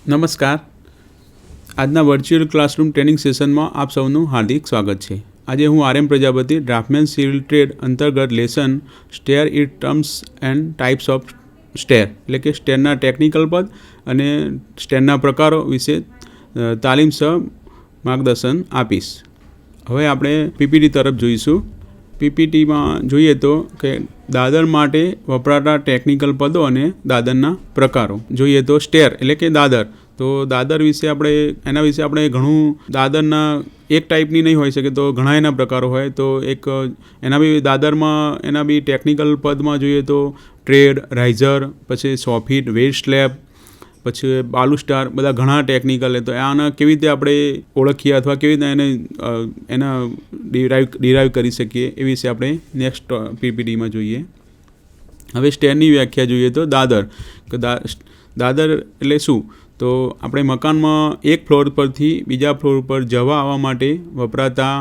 નમસ્કાર. આજના virtual classroom training સેશનમાં આપ સૌનું હાર્દિક સ્વાગત છે. આજે હું RM Prajapati draftsman civil trade અંતર્ગત lesson stair it terms and types of stair એટલે કે સ્ટેરના ટેકનિકલ પદ અને સ્ટેરના પ્રકારો વિશે તાલીમ સહ માર્ગદર્શન આપીશ. હવે આપણે PPT તરફ જોઈશું. PPTમાં જોઈએ તો કે દાદર માટે વપરાતા ટેકનિકલ પદો અને દાદરના પ્રકારો. જોઈએ તો સ્ટેર એટલે કે દાદર. તો દાદર વિશે એના વિશે આપણે ઘણું દાદરના એક ટાઈપની નહીં હોઈ શકે, તો ઘણા એના પ્રકારો હોય. તો એના બી દાદરમાં એના બી ટેકનિકલ પદમાં જોઈએ તો ટ્રેડ, રાઇઝર, પછી સોફિટ, વેટ સ્લેબ, પછી બાલુસ્ટાર, બધા ઘણા ટેકનિકલ. તો આના કેવી રીતે આપણે ઓળખીએ અથવા કેવી રીતે એના ડિરાઈવ કરી શકીએ એ વિશે આપણે નેક્સ્ટ PPTમાં જોઈએ. હવે સ્ટેરની વ્યાખ્યા જોઈએ તો દાદર એટલે શું? તો આપણે મકાનમાં એક ફ્લોર પરથી બીજા ફ્લોર પર જવા આવવા માટે વપરાતા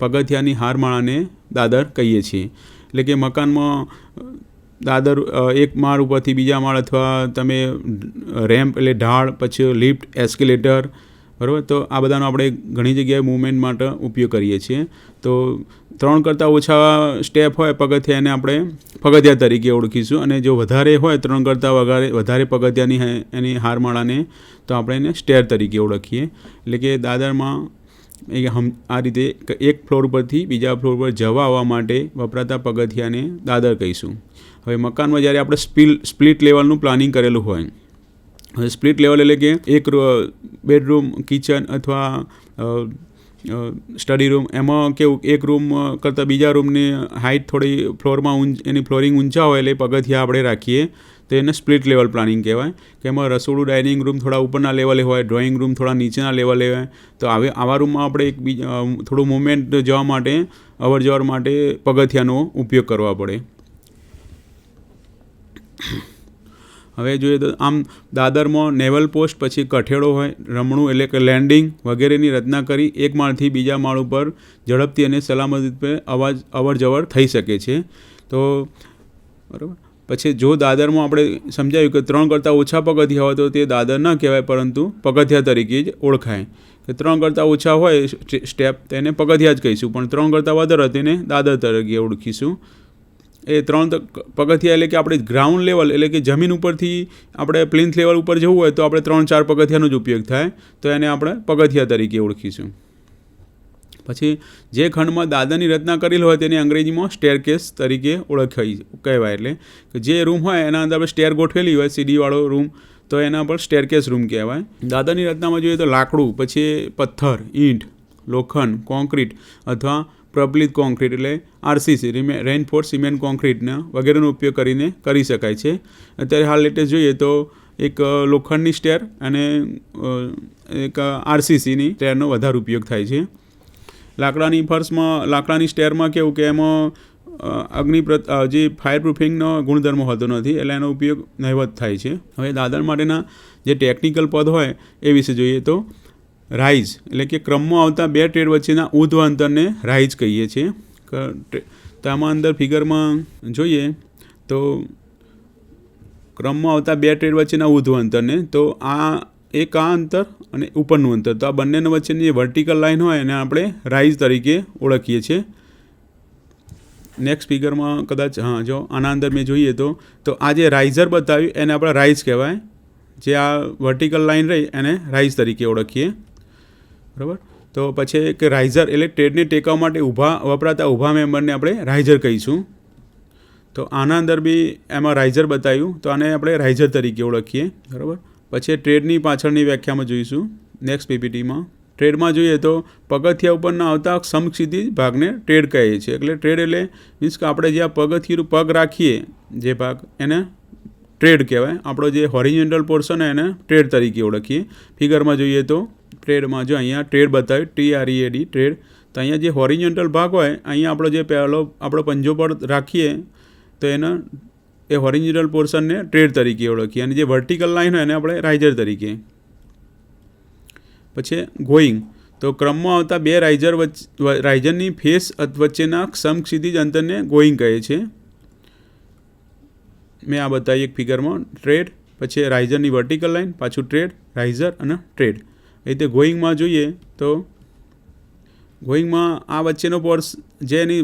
પગથિયાની હારમાળાને દાદર કહીએ છીએ. એટલે કે મકાનમાં દાદર એક માળ ઉપરથી બીજા માળ, અથવા તમે રેમ્પ એટલે ઢાળ, પછી લિફ્ટ, એસ્કેલેટર, બરાબર. તો આ બધાનો આપણે ઘણી જગ્યાએ મૂવમેન્ટ માટે ઉપયોગ કરીએ છીએ. તો 3 કરતાં ઓછા સ્ટેપ હોય પગથિયા, એને આપણે પગથિયા તરીકે ઓળખીશું. અને જો વધારે હોય 3 કરતાં વધારે પગથિયાની એની હારમાળાને, તો આપણે એને સ્ટેર તરીકે ઓળખીએ. એટલે કે દાદરમાં આ રીતે એક ફ્લોર પરથી બીજા ફ્લોર પર જવા આવવા માટે વપરાતા પગથિયાને દાદર કહીશું. હવે મકાનમાં જ્યારે આપણે સ્પ્લિટ લેવલનું પ્લાનિંગ કરેલું હોય, હવે સ્પ્લિટ લેવલ એટલે કે એક બેડરૂમ, કિચન અથવા સ્ટડી રૂમ, એમાં કેવું એક રૂમ કરતાં બીજા રૂમની હાઇટ થોડી ફ્લોરમાં એની ફ્લોરિંગ ઊંચા હોય એટલે પગથિયા આપણે રાખીએ, તો એને સ્પ્લિટ લેવલ પ્લાનિંગ કહેવાય. કે એમાં રસોડું, ડાઇનિંગ રૂમ થોડા ઉપરના લેવલે હોય, ડ્રોઈંગ રૂમ થોડા નીચેના લેવલે હોય. તો આવા રૂમમાં આપણે થોડું મૂવમેન્ટ જવા માટે, અવર જવર માટે પગથિયાનો ઉપયોગ કરવા પડે. હવે જોઈએ તો આમ દાદરમાં નેવલ પોસ્ટ, પછી કઠેડો હોય, રમણું એટલે કે લેન્ડિંગ વગેરેની રચના કરી એક માળથી બીજા માળ ઉપર ઝડપથી અને સલામત રીતે અવર જવર થઈ શકે છે. તો બરાબર. પછી જો દાદરમાં આપણે સમજાવ્યું કે 3 કરતાં ઓછા પગથિયા હોય તો તે દાદર ન કહેવાય, પરંતુ પગથિયા તરીકે જ ઓળખાય. કે 3 કરતાં ઓછા હોય સ્ટેપ, તેને પગથિયા જ કહીશું, પણ 3 કરતાં વધારે તેને દાદર તરીકે ઓળખીશું. એ 3 પગથિયા એટલે કે આપણે ગ્રાઉન્ડ લેવલ એટલે કે જમીન ઉપરથી આપણે પ્લિન્થ લેવલ ઉપર જવું હોય તો આપણે 3-4 પગથિયાનો જ ઉપયોગ થાય, તો એને આપણે પગથિયા તરીકે ઓળખીશું. પછી જે ખંડમાં દાદરની રચના કરેલી હોય તેને અંગ્રેજીમાં સ્ટેરકેસ તરીકે કહેવાય. એટલે કે જે રૂમ હોય એના અંદર આપણે સ્ટેર ગોઠવેલી હોય, સીડીવાળો રૂમ, તો એના પર સ્ટેરકેસ રૂમ કહેવાય. દાદરની રચનામાં જોઈએ તો લાકડું, પછી પથ્થર, ઈંટ, લોખંડ, કોન્ક્રીટ અથવા પ્રબલિત કોન્ક્રીટ એટલે RCC રેઇનફોર્સ સિમેન્ટ કોન્ક્રીટના વગેરેનો ઉપયોગ કરીને કરી શકાય છે. અત્યારે હાલ લેટેસ્ટ જોઈએ તો એક લોખંડની સ્ટેર અને એક RCCની સ્ટેરનો વધારે ઉપયોગ થાય છે. લાકડાની સ્ટેરમાં કેવું કે એમાં જે ફાયર પ્રૂફિંગનો ગુણધર્મ હોતો નથી, એટલે એનો ઉપયોગ નહિવત થાય છે. હવે દાદર માટેના જે ટેકનિકલ પદ હોય એ વિશે જોઈએ તો રાઇઝ એટલે કે ક્રમમાં આવતા 2 ટ્રેડ વચ્ચેના ઉર્ધ્વ અંતરને રાઇઝ કહીએ છીએ. તો આમાં અંદર ફિગરમાં જોઈએ તો ક્રમમાં આવતા 2 ટ્રેડ વચ્ચેના ઉર્ધ્વ અંતરને, તો આ અંતર અને ઉપરનું અંતર, તો આ બંનેના વચ્ચેની જે વર્ટિકલ લાઇન હોય એને આપણે રાઇઝ તરીકે ઓળખીએ છીએ. નેક્સ્ટ ફિગરમાં કદાચ જો આના અંદર મેં જોઈએ તો આ જે રાઇઝર બતાવ્યું એને આપણે રાઇઝ કહેવાય. જે આ વર્ટિકલ લાઇન રહી એને રાઇઝ તરીકે ઓળખીએ, બરાબર. તો પછી કે રાઇઝર એટલે ટ્રેડને ટેકવવા માટે વપરાતા ઊભા મેમ્બરને આપણે રાઇઝર કહીશું. તો આના અંદર બી એમાં રાઇઝર બતાવ્યું, તો આને આપણે રાઇઝર તરીકે ઓળખીએ, બરાબર. પછી ટ્રેડની પાછળની વ્યાખ્યામાં જોઈશું નેક્સ્ટ PPTમાં. ટ્રેડમાં જોઈએ તો પગથિયા ઉપરના આવતા સમક્ષિતિજ ભાગને ટ્રેડ કહે છે. એટલે ટ્રેડ એટલે મીન્સ કે આપણે જ્યાં પગથિયું પગ રાખીએ જે ભાગ, એને ટ્રેડ કહેવાય. આપણો જે હોરિઝોન્ટલ પોર્શન એને ટ્રેડ તરીકે ઓળખીએ. ફિગરમાં જોઈએ તો ટ્રેડમાં જો અહીંયા ટ્રેડ બતાવ્યું, TREAD ટ્રેડ. તો અહીંયા જે હોરિઝોન્ટલ ભાગ હોય, અહીંયા આપણો જે આપણો પંજો પર રાખીએ તો એ હોરિઝોન્ટલ પોર્શનને ટ્રેડ તરીકે ઓળખીએ, અને જે વર્ટિકલ લાઇન હોય એને આપણે રાઇઝર તરીકે. પછી ગોઈંગ, તો ક્રમમાં આવતા 2 રાઇઝરની ફેસ વચ્ચેના સમક્ષિતિજ અંતરને ગોઈંગ કહે છે. મેં આ બતાવી એક ફિગરમાં ટ્રેડ. પછી રાઇઝરની વર્ટિકલ લાઇન, પાછું ટ્રેડ, રાઇઝર અને ટ્રેડ. એ રીતે ગોઈંગમાં જોઈએ તો ગોઈંગમાં આ વચ્ચેનો પોર્સ જે એની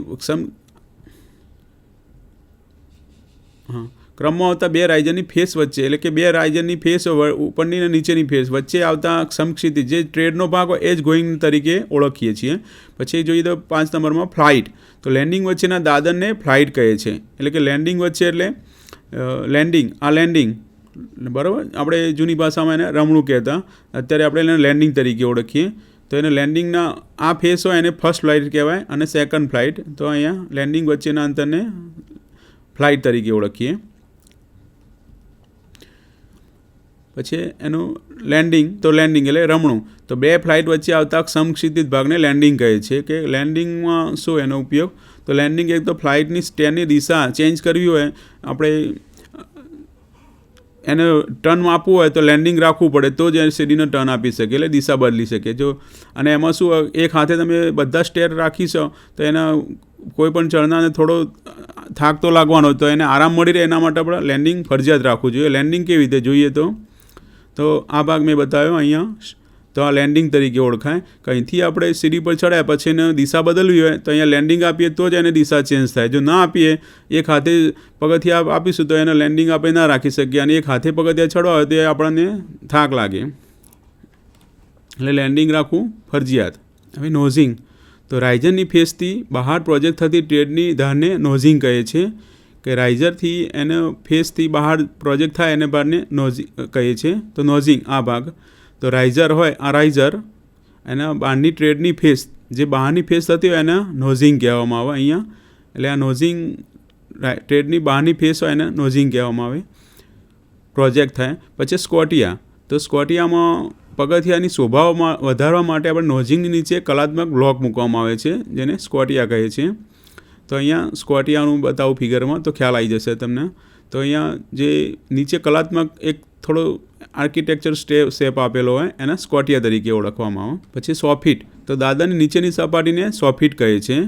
ક્રમમાં આવતા બે રાઇઝરની ફેસ વચ્ચે, એટલે કે બે રાઇઝરની ફેસ ઉપરની અને નીચેની ફેસ વચ્ચે આવતા સમક્ષિતિજ જે ટ્રેડનો ભાગ હોય એ જ ગોઈંગ તરીકે ઓળખીએ છીએ. પછી જોઈએ તો 5 નંબરમાં ફ્લાઇટ. તો લેન્ડિંગ વચ્ચેના દાદરને ફ્લાઇટ કહે છે. એટલે કે લેન્ડિંગ વચ્ચે એટલે લેન્ડિંગ, આ લેન્ડિંગ બરાબર, આપણે જૂની ભાષામાં એને રમણું કહેતા, અત્યારે આપણે એને લેન્ડિંગ તરીકે ઓળખીએ. તો એને લેન્ડિંગના આ ફેસ હોય એને ફર્સ્ટ ફ્લાઇટ કહેવાય અને સેકન્ડ ફ્લાઇટ. તો અહીંયા લેન્ડિંગ વચ્ચેના અંતરને ફ્લાઇટ તરીકે ઓળખીએ. પછી એનું લેન્ડિંગ, તો લેન્ડિંગ એટલે રમણું. તો બે ફ્લાઇટ વચ્ચે આવતા સમક્ષિતિજ ભાગને લેન્ડિંગ કહે છે. કે લેન્ડિંગમાં શું એનો ઉપયોગ? તો લેન્ડિંગ એક તો ફ્લાઇટની સ્ટેરની દિશા ચેન્જ કરવી હોય, આપણે એને ટર્ન આપવું હોય તો લેન્ડિંગ રાખવું પડે તો જ સીડીનો ટર્ન આપી શકે, એટલે દિશા બદલી શકે. જો અને એમાં શું એક હાથે તમે બધા સ્ટેર રાખીશો તો એના કોઈ પણ ચડનારને થોડો થાક તો લાગવાનો, તો એને આરામ મળી રહે એના માટે આપણે લેન્ડિંગ ફરજિયાત રાખવું જોઈએ. લેન્ડિંગ કેવી રીતે જોઈએ તો આ ભાગ મેં બતાવ્યો અહીંયા. તો આ લેન્ડિંગ તરીકે ઓળખાય. કંઈથી આપણે સીડી પર ચડ્યા પછી એને દિશા બદલવી હોય તો અહીંયા લેન્ડિંગ આપીએ તો જ એને દિશા ચેન્જ થાય. જો ના આપીએ, એક હાથે પગથિયા આપીશું તો એને લેન્ડિંગ આપણે ના રાખી શકીએ, અને એક હાથે પગથિયા ચડવા હોય તો એ આપણને થાક લાગે, એટલે લેન્ડિંગ રાખવું ફરજિયાત. હવે નોઝિંગ. તો રાઇઝરની ફેસથી બહાર પ્રોજેક્ટ થતી ટ્રેડની ધારને નોઝિંગ કહે છે. કે રાઇઝરથી એને ફેસથી બહાર પ્રોજેક્ટ થાય એને બહારને નોઝિંગ કહે છે. તો નોઝિંગ આ ભાગ. તો રાઇઝર હોય, આ રાઇઝર એના બહારની ટ્રેડની ફેસ, જે બહારની ફેસ થતી હોય એને નોઝિંગ કહેવામાં આવે અહીંયા. એટલે આ નોઝિંગ ટ્રેડની બહારની ફેસ હોય એને નોઝિંગ કહેવામાં આવે. પ્રોજેક્ટ થાય. પછી સ્કોટિયા. તો સ્કોટિયામાં પગથિયાની શોભાઓમાં વધારવા માટે આપણે નોઝિંગની નીચે કલાત્મક બ્લોક મૂકવામાં આવે છે, જેને સ્કોટિયા કહે છે. તો અહીંયા સ્કોટિયાનું બતાવું ફિગરમાં તો ખ્યાલ આવી જશે તમને. તો અહીંયા જે નીચે કલાત્મક એક થોડો આર્કિટેક્ચર શેપ આપેલો હોય એને સ્કોટિયા તરીકે ઓળખવામાં આવે. પછી સોફિટ. તો દાદરની નીચેની સપાટીને સોફિટ કહે છે.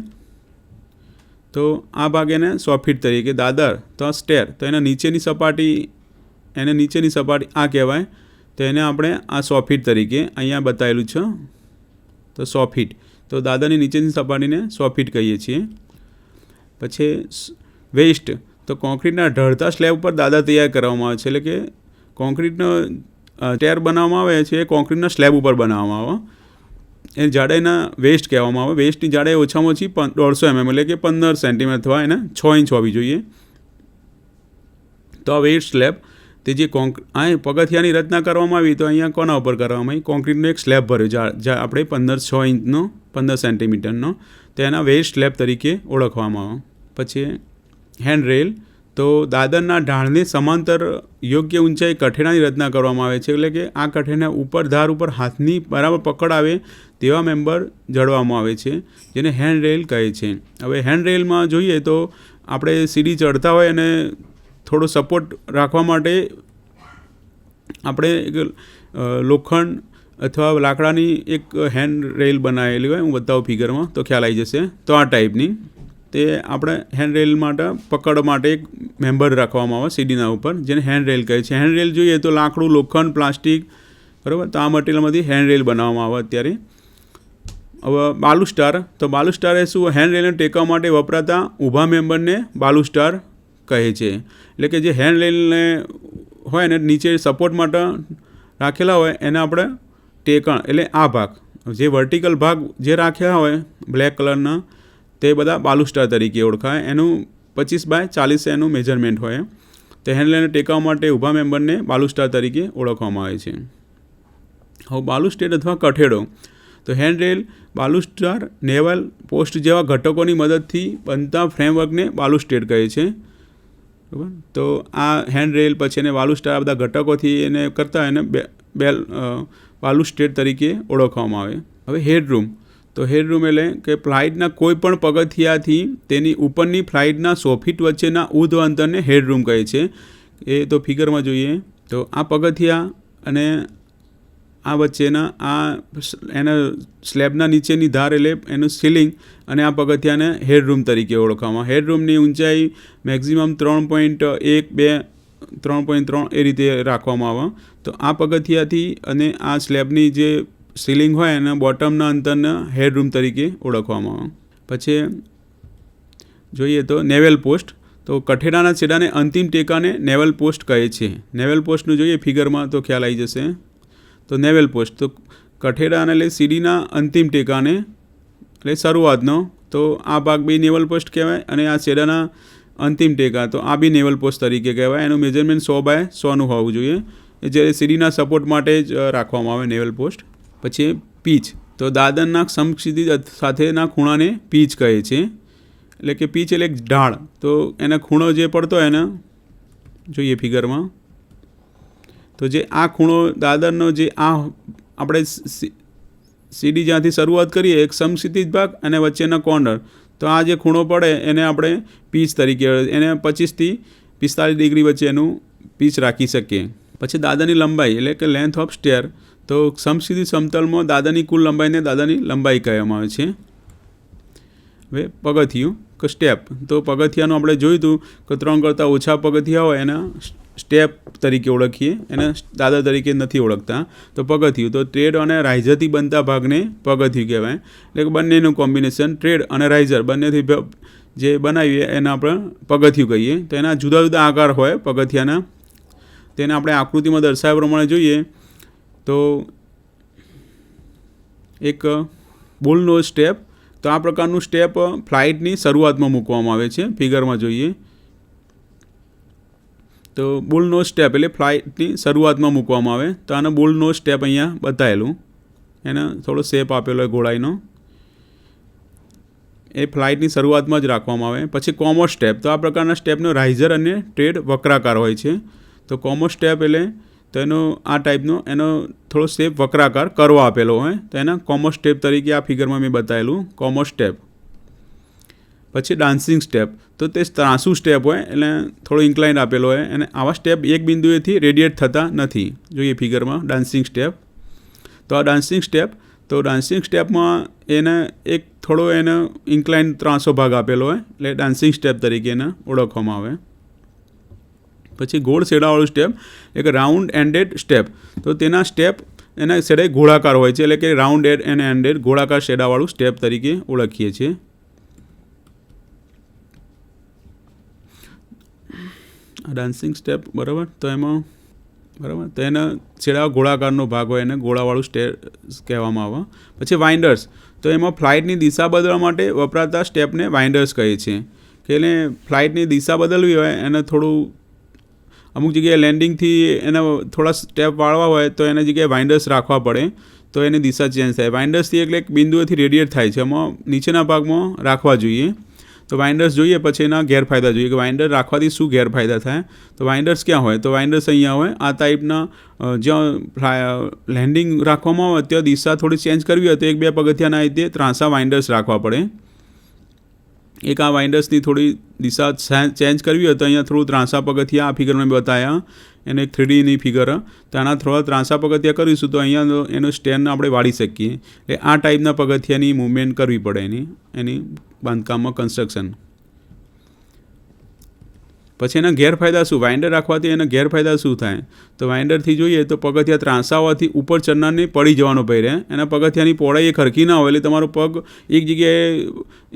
તો આ ભાગ એને સોફિટ તરીકે, દાદર તો આ સ્ટેર, તો એના નીચેની સપાટી આ કહેવાય. તો એને આપણે આ સોફિટ તરીકે અહીંયા બતાવેલું છે. તો સોફિટ, તો દાદરની નીચેની સપાટીને સોફિટ કહીએ છીએ. પછી વેસ્ટ. તો કોન્ક્રીટના ઢળતા સ્લેબ ઉપર દાદર તૈયાર કરવામાં આવે છે. એટલે કે કોન્ક્રીટનો સ્ટેર બનાવવામાં આવે છે એ કોન્ક્રીટના સ્લેબ ઉપર બનાવવામાં આવે. એ જાડાઈના વેસ્ટ કહેવામાં આવે. વેસ્ટની જાડાઈ ઓછામાં ઓછી 150 mm, એટલે કે 15 સેન્ટીમીટર અથવા એને 6 ઇંચ હોવી જોઈએ. તો આ વેસ્ટ સ્લેબ તે જે પગથિયાની રચના કરવામાં આવી, તો અહીંયા કોના ઉપર કરવામાં આવી? કોન્ક્રીટનો એક સ્લેબ ભર્યો આપણે 6 ઇંચનો 15 સેન્ટીમીટરનો, તો એના વેસ્ટ સ્લેબ તરીકે ઓળખવામાં આવે. પછી હેન્ડરેલ. તો દાદરના ઢાળને સમાંતર યોગ્ય ઊંચાઈ કઠેડાની રચના કરવામાં આવે છે. એટલે કે આ કઠેડા ઉપર ધાર ઉપર હાથની બરાબર પકડ આવે તેવા મેમ્બર જડવામાં આવે છે, જેને હેન્ડરેલ કહે છે. હવે હેન્ડરેલમાં જોઈએ તો આપણે સીડી ચડતા હોય અને થોડો સપોર્ટ રાખવા માટે આપણે એક લોખંડ અથવા લાકડાની એક હેન્ડરેલ બનાવેલી હોય, હું બતાવું ફિગરમાં તો ખ્યાલ આવી જશે. તો આ ટાઈપની તે આપણે હેન્ડરેલ માટે પકડ માટે એક મેમ્બર રાખવામાં આવે સીડીના ઉપર, જેને હેન્ડરેલ કહે છે. હેન્ડરેલ જોઈએ તો લાકડું, લોખંડ, પ્લાસ્ટિક, બરાબર, તો આ મટીરિયલમાંથી હેન્ડરેલ બનાવવામાં આવે અત્યારે. હવે બાલુસ્ટાર. તો બાલુસ્ટાર એ શું? હેન્ડરેલને ટેકવા માટે વપરાતા ઊભા મેમ્બરને બાલુસ્ટાર કહે છે. એટલે કે જે હેન્ડરેલને હોય ને નીચે સપોર્ટ માટે રાખેલા હોય એને આપણે ટેકણ, એટલે આ ભાગ જે વર્ટિકલ ભાગ જે રાખ્યા હોય બ્લેક કલરના, તે બધા બાલુસ્ટાર તરીકે ઓળખાય. એનું 25x40 એનું મેજરમેન્ટ હોય. તો હેન્ડરેલને ટેકવા માટે ઊભા મેમ્બરને બાલુસ્ટાર તરીકે ઓળખવામાં આવે છે. હવે બાલુસ્ટેડ અથવા કઠેડો. તો હેન્ડરેલ, બાલુસ્ટાર, નેવલ પોસ્ટ જેવા ઘટકોની મદદથી બનતા ફ્રેમવર્કને બાલુસ્ટેડ કહે છે. બરાબર. તો આ હેન્ડરેલ પછી એને બાલુસ્ટાર આ બધા ઘટકોથી એને કરતા એને બાલુસ્ટેડ તરીકે ઓળખવામાં આવે. હવે હેડરૂમ. તો હેડરૂમ એટલે કે ફ્લાઇટના કોઈ પણ પગથિયાથી તેની ઉપરની ફ્લાઇટના 100 ફીટ વચ્ચેના ઉર્ધ્વ અંતરને હેડરૂમ કહે છે. એ તો ફિગરમાં જોઈએ તો આ પગથિયા અને આ વચ્ચેના એના સ્લેબના નીચેની ધાર એટલે એનું સીલિંગ અને આ પગથિયાને હેડરૂમ તરીકે ઓળખવામાં. હેડરૂમની ઊંચાઈ મેક્ઝિમમ 3.12 3.3 એ રીતે રાખવામાં આવે. તો આ પગથિયાથી અને આ સ્લેબની જે સીલિંગ હોય એના બોટમના અંતરને હેડરૂમ તરીકે ઓળખવામાં આવે. પછી જોઈએ તો નેવેલ પોસ્ટ. તો કઠેડાના છેડાને અંતિમ ટેકાને નેવલ પોસ્ટ કહે છે. નેવલ પોસ્ટનું જોઈએ ફિગરમાં તો ખ્યાલ આવી જશે. તો નેવલ પોસ્ટ તો કઠેડા એટલે સીડીના અંતિમ ટેકાને એટલે શરૂઆતનો, તો આ ભાગ બી નેવલ પોસ્ટ કહેવાય અને આ છેડાના અંતિમ ટેકા તો આ બી નેવલ પોસ્ટ તરીકે કહેવાય. એનું મેજરમેન્ટ 100x100 હોવું જોઈએ. એ જે સીડીના સપોર્ટ માટે જ રાખવામાં આવે નેવલ પોસ્ટ. પછી પીચ. તો દાદરના સમક્ષિતિજ સાથેના ખૂણાને પીચ કહે છે. એટલે કે પીચ એટલે એક ઢાળ, તો એના ખૂણો જે પડતો હોય એને જોઈએ ફિગરમાં. તો જે આ ખૂણો દાદરનો જે આ આપણે સીડી જ્યાંથી શરૂઆત કરીએ એક સમક્ષિતિજ ભાગ અને વચ્ચેના કોર્નર, તો આ જે ખૂણો પડે એને આપણે પીચ તરીકે એને 25 થી 45 ડિગ્રી વચ્ચે એનું પીચ રાખી શકીએ. પછી દાદરની લંબાઈ એટલે કે લેન્થ ઓફ સ્ટેર. તો સમક્ષિતિજ સમતલમાં દાદરની કુલ લંબાઈને દાદરની લંબાઈ કહેવામાં આવે છે. હવે પગથિયું કે સ્ટેપ. તો પગથિયાનું આપણે જોયું હતું કે 3 કરતાં ઓછા પગથિયા હોય એના સ્ટેપ તરીકે ઓળખીએ, એને દાદર તરીકે નથી ઓળખતા. તો પગથિયું તો ટ્રેડ અને રાઇઝરથી બનતા ભાગને પગથિયું કહેવાય. એટલે કે બંનેનું કોમ્બિનેશન ટ્રેડ અને રાઇઝર બંનેથી જે બનાવીએ એને આપણે પગથિયું કહીએ. તો એના જુદા જુદા આકાર હોય પગથિયાના, તેને આપણે આકૃતિમાં દર્શાવ્યા પ્રમાણે જોઈએ તો એક બુલનો સ્ટેપ. તો આ પ્રકારનું સ્ટેપ ફ્લાઇટની શરૂઆતમાં મૂકવામાં આવે છે. ફિગરમાં જોઈએ તો બુલનો સ્ટેપ એટલે ફ્લાઇટની શરૂઆતમાં મૂકવામાં આવે. તો આનો બુલનો સ્ટેપ અહીંયા બતાવેલું, એને થોડો શેપ આપેલો હોય ઘોડાઈનો, એ ફ્લાઇટની શરૂઆતમાં જ રાખવામાં આવે. પછી કોમો સ્ટેપ. તો આ પ્રકારના સ્ટેપનો રાઇઝર અને ટ્રેડ વક્રાકાર હોય છે. તો કોમો સ્ટેપ એટલે તો એનો આ ટાઈપનો એનો થોડો શેપ વક્રાકાર કરવો આપેલો હોય, તો એના કોમો સ્ટેપ તરીકે આ ફિગરમાં મેં બતાવેલું કોમો સ્ટેપ. પછી ડાન્સિંગ સ્ટેપ. તો તે ત્રાંસુ સ્ટેપ હોય એટલે થોડો ઇન્ક્લાઇન્ડ આપેલો હોય અને આવા સ્ટેપ એક બિંદુએથી રેડિયેટ થતા નથી. જોઈએ ફિગરમાં ડાન્સિંગ સ્ટેપ. તો આ ડાન્સિંગ સ્ટેપ, તો ડાન્સિંગ સ્ટેપમાં એને એક થોડો એને ઇન્ક્લાઇન્ડ ત્રાંસો ભાગ આપેલો હોય એટલે ડાન્સિંગ સ્ટેપ તરીકે એને ઓળખવામાં આવે. પછી ગોળ છેડાવાળું સ્ટેપ એક રાઉન્ડ એન્ડેડ સ્ટેપ. તો તેના સ્ટેપ એના છેડે ગોળાકાર હોય છે, એટલે કે રાઉન્ડ એન્ડ એન્ડેડ ગોળાકાર છેડાવાળું સ્ટેપ તરીકે ઓળખીએ છીએ. ડાન્સિંગ સ્ટેપ બરાબર. તો એમાં બરાબર તો એના છેડા ગોળાકારનો ભાગ હોય એને ગોળાવાળું સ્ટેપ કહેવામાં આવે. પછી વાઇન્ડર્સ. તો એમાં ફ્લાઇટની દિશા બદલવા માટે વપરાતા સ્ટેપને વાઇન્ડર્સ કહે છે. કે એને ફ્લાઇટની દિશા બદલવી હોય એને થોડું અમુક જગ્યાએ લેન્ડિંગથી એના થોડા સ્ટેપ વાળવા હોય તો એની જગ્યાએ વાઇન્ડર્સ રાખવા પડે, તો એની દિશા ચેન્જ થાય. વાઇન્ડર્સથી એટલે એક બિંદુએથી રેડિયેટ થાય છે, એમાં નીચેના ભાગમાં રાખવા જોઈએ. તો વાઇન્ડર્સ જોઈએ. પછી એના ગેરફાયદા જોઈએ કે વાઇન્ડર રાખવાથી શું ગેરફાયદા થાય. તો વાઇન્ડર્સ ક્યાં હોય? તો વાઇન્ડર્સ અહીંયા હોય આ ટાઈપના. જ્યાં લેન્ડિંગ રાખવામાં આવે ત્યાં દિશા થોડી ચેન્જ કરવી હોય તો 1-2 પગથિયાના રીતે ત્રાંસા વાઇન્ડર્સ રાખવા પડે. એક આ વાઇન્ડર્સની થોડી દિશા ચેન્જ કરવી હોય તો અહીંયા થોડું ત્રાંસા પગથિયા આ ફિગરમાં બતાવ્યા, એને એક 3Dની ફિગર. તો આના થોડા ત્રાંસા પગથિયા કરીશું તો અહીંયા એનો સ્ટેન્ડ આપણે વાળી શકીએ. એટલે આ ટાઈપના પગથિયાની મૂવમેન્ટ કરવી પડે એની બાંધકામમાં કન્સ્ટ્રક્શન. પછી એના ગેરફાયદા શું? વાઇન્ડર રાખવાથી એના ગેરફાયદા શું થાય? તો વાઇન્ડરથી જોઈએ તો પગથિયા ત્રાંસા હોવાથી ઉપર ચડનારને પડી જવાનો ભય રહે. એના પગથિયાની પહોળાઈ એક હરખી ના હોય એટલે તમારો પગ એક જગ્યાએ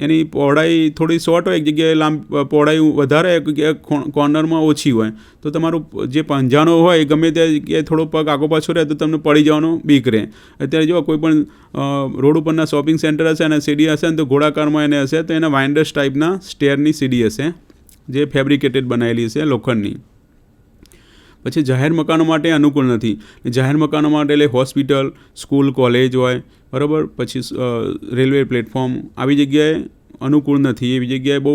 એની પહોળાઈ થોડી શોર્ટ હોય, એક જગ્યાએ પહોળાઈ વધારે, એક જગ્યાએ કોર્નરમાં ઓછી હોય, તો તમારું જે પંજાનો હોય ગમે ત્યાં જગ્યાએ થોડો પગ આગો પાછો રહે તો તમને પડી જવાનો બીક રહે. અત્યારે જો કોઈ પણ રોડ ઉપરના શોપિંગ સેન્ટર હશે અને સીડી હશે ને તો ગોળાકારમાં એને હશે તો એના વાઇન્ડર્સ ટાઈપના સ્ટેરની સીડી હશે જે ફેબ્રિકેટેડ બનાવેલી છે લોખંડની. પછી જાહેર મકાનો માટે અનુકૂળ નથી. જાહેર મકાનો માટે એટલે હોસ્પિટલ, સ્કૂલ, કોલેજ હોય બરાબર, પછી રેલવે પ્લેટફોર્મ આવી જગ્યાએ અનુકૂળ નથી. એવી જગ્યાએ બહુ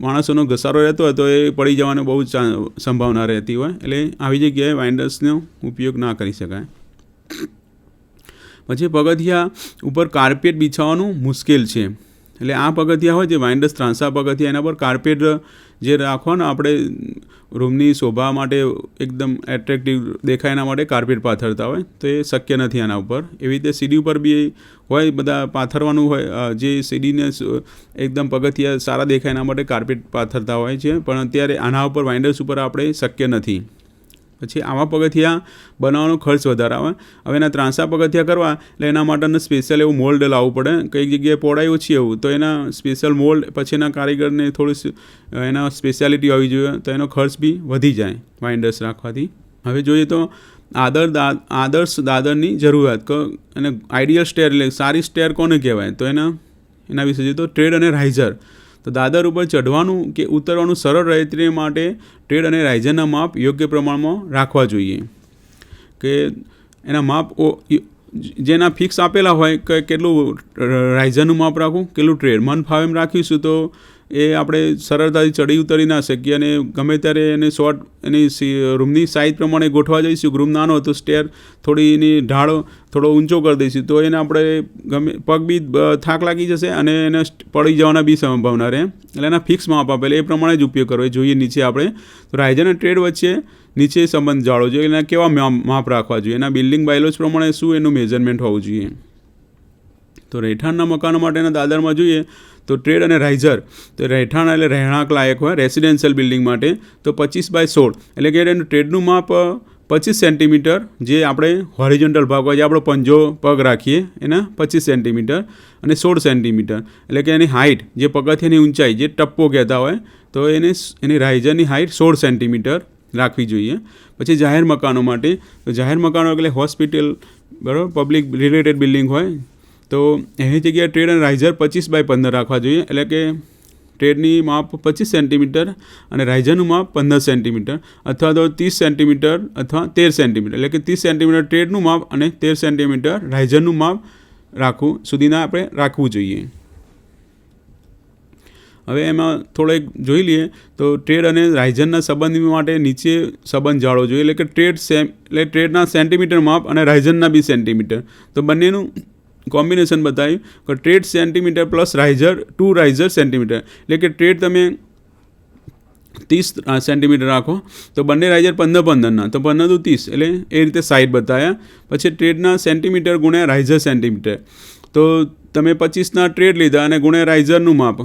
માણસોનો ઘસારો રહેતો હોય તો એ પડી જવાની બહુ સંભાવના રહેતી હોય, એટલે આવી જગ્યાએ વાઇન્ડર્સનો ઉપયોગ ના કરી શકાય. પછી પગથિયા ઉપર કાર્પેટ બિછાવવાનું મુશ્કેલ છે. એટલે આ પગથિયા હોય જે વાઇન્ડર્સ ત્રાંસા પગથિયા, એના પર કાર્પેટ જે રાખવાનો આપણે રૂમની શોભા માટે એકદમ એટ્રેક્ટિવ દેખાય એના માટે કાર્પેટ પાથરતા હોય, તો એ શક્ય નથી આના ઉપર. એવી રીતે સીડી ઉપર બી હોય બધા પાથરવાનું હોય, જે સીડીને એકદમ પગથિયા સારા દેખાય એના માટે કાર્પેટ પાથરતા હોય છે, પણ અત્યારે આના ઉપર વાઇન્ડર્સ ઉપર આપણે શક્ય નથી. પછી આવા પગથિયા બનાવવાનો ખર્ચ વધારે આવે. હવે એના ત્રાંસા પગથિયા કરવા એટલે એના માટેનું સ્પેશિયલ એવું મોલ્ડ લાવવું પડે. કઈ જગ્યાએ પહોળાઈ ઓછી એવું તો એના સ્પેશિયલ મોલ્ડ, પછી એના કારીગરને થોડી એના સ્પેશિયાલિટી હોવી જોઈએ, તો એનો ખર્ચ બી વધી જાય વાઇન્ડર્સ રાખવાથી. હવે જોઈએ તો આદર્શ દાદરની જરૂરિયાત અને આઈડિયલ સ્ટેર, એટલે સારી સ્ટેર કોને કહેવાય, તો એના વિશે જોઈએ તો ટ્રેડ અને રાઇઝર. તો દાદર ઉપર ચઢવાનું કે ઉતરવાનું સરળ રહે તે માટે ટ્રેડ અને રાઇઝરના માપ યોગ્ય પ્રમાણમાં રાખવા જોઈએ. કે એના માપ જેના ફિક્સ આપેલા હોય કે કેટલું રાઇઝરનું માપ રાખવું, કેટલું ટ્રેડ, મન ફાવે એમ રાખીશું તો એ આપણે સરળતાથી ચડી ઉતરી ના શકીએ, અને ગમે ત્યારે એને એની રૂમની સાઇઝ પ્રમાણે ગોઠવા જઈશું. રૂમ નાનો તો સ્ટેર થોડી એની ઢાળ થોડો ઊંચો કરી દઈશું તો એને આપણે પગ બી થાક લાગી જશે અને એને પડી જવાના બી સંભાવના રહે. એટલે એના ફિક્સ માપ આપેલા એ પ્રમાણે જ ઉપયોગ કરવો જોઈએ. નીચે આપણે તો રાઇઝર અને ટ્રેડ વચ્ચે નીચે સંબંધ જાળવો જોઈએ. એના કેવા માપ રાખવા જોઈએ, એના બિલ્ડિંગ બાયલોજ પ્રમાણે શું એનું મેઝરમેન્ટ હોવું જોઈએ. તો રહેઠાણના મકાનો માટેના દાદરમાં જોઈએ તો ટ્રેડ અને રાઇઝર, તો રહેઠાણ એટલે રહેણાંક લાયક હોય રેસિડેન્શિયલ બિલ્ડિંગ માટે તો 25/16, એટલે કે એનું ટ્રેડનું માપ 25 સેન્ટીમીટર, જે આપણે હોરિઝોન્ટલ ભાગ હોય, જે આપણો પંજો પગ રાખીએ એના 25 સેન્ટીમીટર, અને 16 સેન્ટીમીટર એટલે કે એની હાઇટ, જે પગથિયાની ઊંચાઈ, જે ટપ્પો કહેતા હોય, તો એની રાઇઝરની હાઇટ 16 સેન્ટીમીટર રાખવી જોઈએ. પછી જાહેર મકાનો માટે, તો જાહેર મકાનો એટલે હોસ્પિટલ, બરાબર, પબ્લિક રિલેટેડ બિલ્ડિંગ હોય, તો એની જગ્યાએ ટ્રેડ અને રાઇઝર 25/15 રાખવા જોઈએ. એટલે કે ટ્રેડની માપ 25 સેન્ટીમીટર અને રાઇઝરનું માપ 15 સેન્ટીમીટર, અથવા તો 30 સેન્ટીમીટર અથવા 13 સેન્ટીમીટર, એટલે કે 30 સેન્ટીમીટર ટ્રેડનું માપ અને 13 સેન્ટીમીટર રાઇઝરનું માપ સુધીના આપણે રાખવું જોઈએ. હવે એમાં થોડોક જોઈ લઈએ તો ટ્રેડ અને રાઇઝરના સંબંધ માટે નીચે સંબંધ જાળવો જોઈએ. એટલે કે ટ્રેડના સેન્ટીમીટર માપ અને રાઇઝરના બી સેન્ટીમીટર, તો બંનેનું કોમ્બિનેશન બતાવ્યું કે trade centimetre plus riser 2 riser centimetre, એટલે કે ટ્રેડ તમે 30 સેન્ટીમીટર રાખો તો બંને રાઇઝર 15-15ના, તો 15 × 30, એટલે એ રીતે સાઇડ બતાવ્યા. પછી ટ્રેડના સેન્ટીમીટર ગુણ્યા રાઇઝર સેન્ટીમીટર, તો તમે 25ના ટ્રેડ લીધા અને ગુણ્યા રાઇઝરનું માપ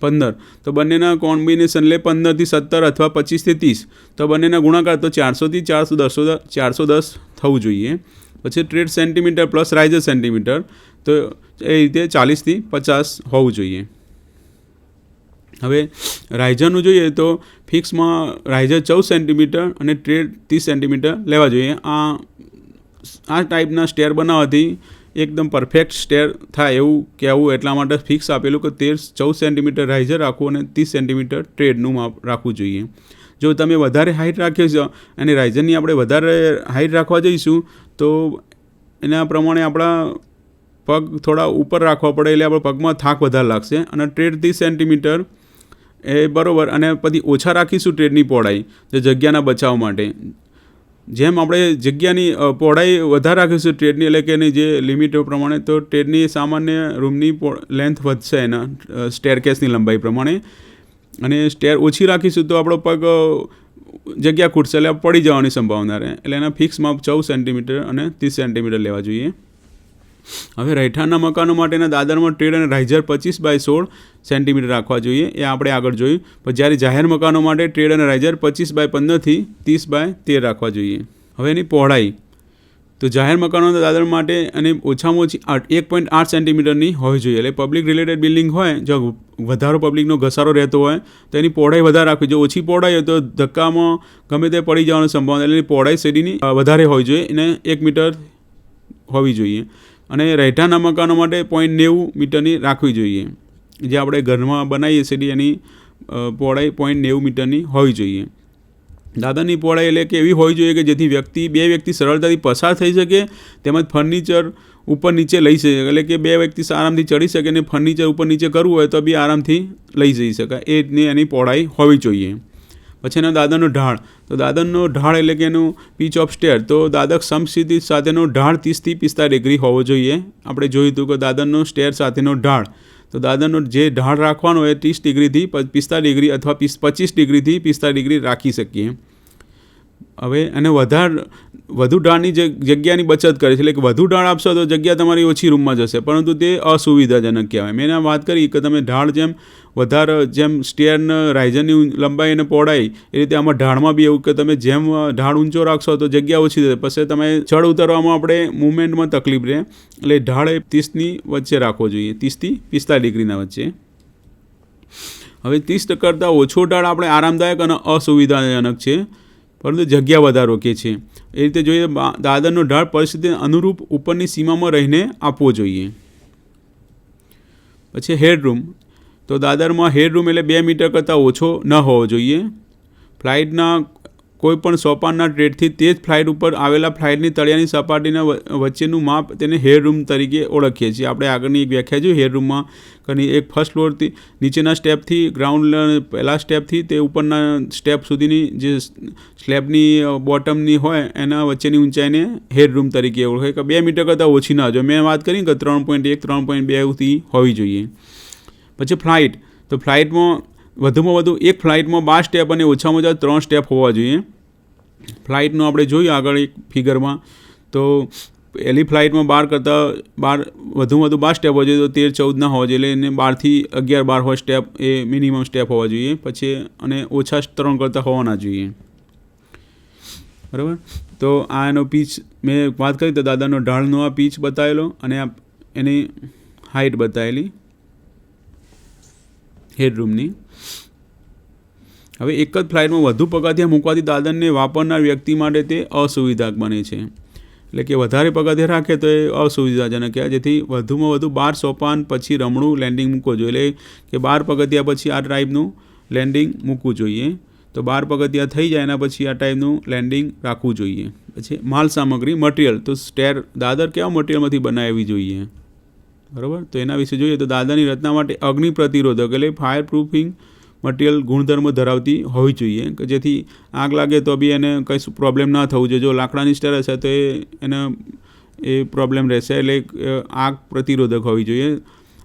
15, તો બંનેના કોમ્બિનેશન એટલે 15-17 અથવા 25-30, તો બંનેના ગુણાકાર તો 400-410 થવું જોઈએ. પછી trade centimetre plus riser centimetre, તો એ રીતે 40-50 હોવું જોઈએ. હવે રાઇઝરનું જોઈએ તો ફિક્સમાં રાઇઝર 14 સેન્ટીમીટર અને ટ્રેડ 30 સેન્ટીમીટર લેવા જોઈએ. આ ટાઈપના સ્ટેર બનાવવાથી એકદમ પરફેક્ટ સ્ટેર થાય એવું કહેવું, એટલા માટે ફિક્સ આપેલું કે 14 સેન્ટીમીટર રાઇઝર રાખવું અને 30 સેન્ટીમીટર ટ્રેડનું માપ રાખવું જોઈએ. જો તમે વધારે હાઇટ રાખીએ છો અને રાઇઝરની આપણે વધારે હાઇટ રાખવા જઈશું તો એના પ્રમાણે આપણા પગ થોડા ઉપર રાખવા પડે, એટલે આપણા પગમાં થાક વધારે લાગશે. અને ટ્રેડ 30 સેન્ટીમીટર એ બરાબર, અને પછી ઓછા રાખીશું ટ્રેડની પહોળાઈ, જે જગ્યાના બચાવ માટે. જેમ આપણે જગ્યાની પહોળાઈ વધારે રાખીશું ટ્રેડની, એટલે કે એની જે લિમિટ પ્રમાણે, તો ટ્રેડની સામાન્ય રૂમની લેન્થ વધશે એના સ્ટેરકેસની લંબાઈ પ્રમાણે. અને સ્ટેર ઓછી રાખીશું તો આપણો પગ જગ્યા ખૂટશે, એટલે પડી જવાની સંભાવના રહે. એટલે એના ફિક્સ માપ 14 સેન્ટીમીટર અને 30 સેન્ટીમીટર લેવા જોઈએ. હવે રહેઠાણના મકાનો માટેના દાદરમાં ટ્રેડ અને રાઇઝર 25/16 સેન્ટીમીટર રાખવા જોઈએ, એ આપણે આગળ જોયું. પણ જ્યારે જાહેર મકાનો માટે ટ્રેડ અને રાઇઝર 25/15 થી 30/13 રાખવા જોઈએ. હવે એની પહોળાઈ, તો જાહેર મકાનોના દાદર માટે અને ઓછામાં ઓછી 1.8 સેન્ટીમીટરની હોવી જોઈએ. એટલે પબ્લિક રિલેટેડ બિલ્ડિંગ હોય, જો વધારો પબ્લિકનો ઘસારો રહેતો હોય તો એની પહોળાઈ વધારે રાખવી. જો ઓછી પહોળાઈ હોય તો ધક્કામાં ગમે તે પડી જવાની સંભાવના, એટલે પહોળાઈ સીડીની વધારે હોવી જોઈએ, એને 1 મીટર હોવી જોઈએ. અને રહેઠાણના મકાનો માટે 0.90 મીટરની રાખવી જોઈએ. જે આપણે ઘરમાં બનાવીએ સીડી, એની પહોળાઈ 0.90 મીટરની હોવી જોઈએ. દાદરની પહોળાઈ એટલે કે એવી હોવી જોઈએ કે જેથી બે વ્યક્તિ સરળતાથી પસાર થઈ શકે, તેમજ ફર્નિચર ઉપર નીચે લઈ શકે, એટલે કે 2 વ્યક્તિ આરામથી ચડી શકે અને ફર્નિચર ઉપર નીચે કરવું હોય તો બી આરામથી લઈ જઈ શકાય, એ રીતની એની પહોળાઈ હોવી જોઈએ. પછી એનો દાદરનો ઢાળ, તો દાદરનો ઢાળ એટલે કે એનું પીચ ઓફ સ્ટેર, તો દાદર સમસ્થિતિ સાથેનો ઢાળ 30 થી 45 ડિગ્રી હોવો જોઈએ. આપણે જોયું હતું કે દાદરનો સ્ટેર સાથેનો ઢાળ, તો દાદરનો જે ઢાળ રાખવાનો એ 30 ડિગ્રીથી 45 ડિગ્રી અથવા 25 ડિગ્રીથી 45 ડિગ્રી રાખી શકીએ. હવે અને વધુ ઢાળની જગ્યાની બચત કરે છે, એટલે કે વધુ ઢાળ આપશો તો જગ્યા તમારી ઓછી રૂમમાં જશે, પરંતુ તે અસુવિધાજનક કહેવાય. મેં એને વાત કરી કે તમે ઢાળ જેમ સ્ટેરના રાઇઝરની લંબાઈ અને પહોળાઈ, એ રીતે આમાં ઢાળમાં બી એવું કે તમે જેમ ઢાળ ઊંચો રાખશો તો જગ્યા ઓછી થશે, પછી તમે ચડ ઉતરવામાં આપણે મૂવમેન્ટમાં તકલીફ રહે, એટલે ઢાળ એ 30ની વચ્ચે રાખવો જોઈએ, 30 થી 45 ડિગ્રીના વચ્ચે. હવે 30 કરતાં ઓછો ઢાળ આપણે આરામદાયક અને અસુવિધાજનક છે, પરંતુ જગ્યા વધારે રોકે છે. એ રીતે જોઈએ દાદરનો ઢાળ પરિસ્થિતિને અનુરૂપ ઉપરની સીમામાં રહીને આપવો જોઈએ. પછી હેડરૂમ, તો દાદરમાં હેડરૂમ એટલે 2 મીટર કરતાં ઓછો ન હોવો જોઈએ. ફ્લાઇટના કોઈપણ સોપાનના ટ્રેડથી તે જ ફ્લાઇટ ઉપર આવેલા ફ્લાઇટની તળિયાની સપાટીના વચ્ચેનું માપ તેને હેડરૂમ તરીકે ઓળખીએ છીએ. આપણે આગળની એક વ્યાખ્યા જોઈ હેડરૂમમાં, એક ફર્સ્ટ ફ્લોરથી નીચેના સ્ટેપથી ગ્રાઉન્ડ પહેલા સ્ટેપથી તે ઉપરના સ્ટેપ સુધીની જે સ્લેબની બોટમની હોય એના વચ્ચેની ઊંચાઈને હેડરૂમ તરીકે ઓળખાય, કે 2 મીટર કરતાં ઓછી ના જોઈએ. મેં વાત કરી કે 3.1 3.2થી હોવી જોઈએ. પછી ફ્લાઇટ, તો ફ્લાઇટમાં વધુમાં વધુ એક ફ્લાઇટમાં 12 સ્ટેપ અને ઓછામાં ઓછા 3 સ્ટેપ હોવા જોઈએ. ફ્લાઇટનું આપણે જોયું આગળ એક ફિગરમાં, તો પહેલી ફ્લાઇટમાં 12 વધુમાં વધુ 12 સ્ટેપ હોવા જોઈએ, તો 13-14 ના હોવા જોઈએ, એટલે એને 12 થી 11-12 હોય સ્ટેપ, એ મિનિમમ સ્ટેપ હોવા જોઈએ. પછી અને ઓછા 3 કરતાં હોવા ના જોઈએ. બરાબર. તો આ એનો પીચ મેં વાત કરી, તો દાદરનો ઢાળનો આ પીચ બતાવેલો અને એની હાઇટ બતાવેલી હેડરૂમની. હવે એક જ ફ્લાઇટમાં વધુ પગથિયાં મૂકવાથી દાદરને વાપરનાર વ્યક્તિ માટે તે અસુવિધાજનક બને છે, એટલે કે વધારે પગથિયાં રાખે તો એ અસુવિધાજનક કહેવાય. જેથી વધુમાં વધુ 12 સોપાન પછી રમણું લેન્ડિંગ મૂકવું જોઈએ, એટલે કે 12 પગથિયાં પછી આ ટાઈપનું લેન્ડિંગ મૂકવું જોઈએ. તો 12 પગથિયાં થઈ જાય એના પછી આ ટાઈપનું લેન્ડિંગ રાખવું જોઈએ. પછી માલ સામગ્રી મટીરિયલ, તો દાદર કેવા મટીરિયલમાંથી બનાવવી જોઈએ, બરાબર. તો એના વિશે જોઈએ તો દાદરની રચના માટે અગ્નિ પ્રતિરોધક એટલે ફાયર પ્રૂફિંગ મટીરિયલ ગુણધર્મ ધરાવતી હોવી જોઈએ, કે જેથી આગ લાગે તો બી એને કંઈ પ્રોબ્લેમ ના થવું જોઈએ. જો લાકડાની સ્ટેર હશે તો એને પ્રોબ્લેમ રહેશે, એટલે આગ પ્રતિરોધક હોવી જોઈએ.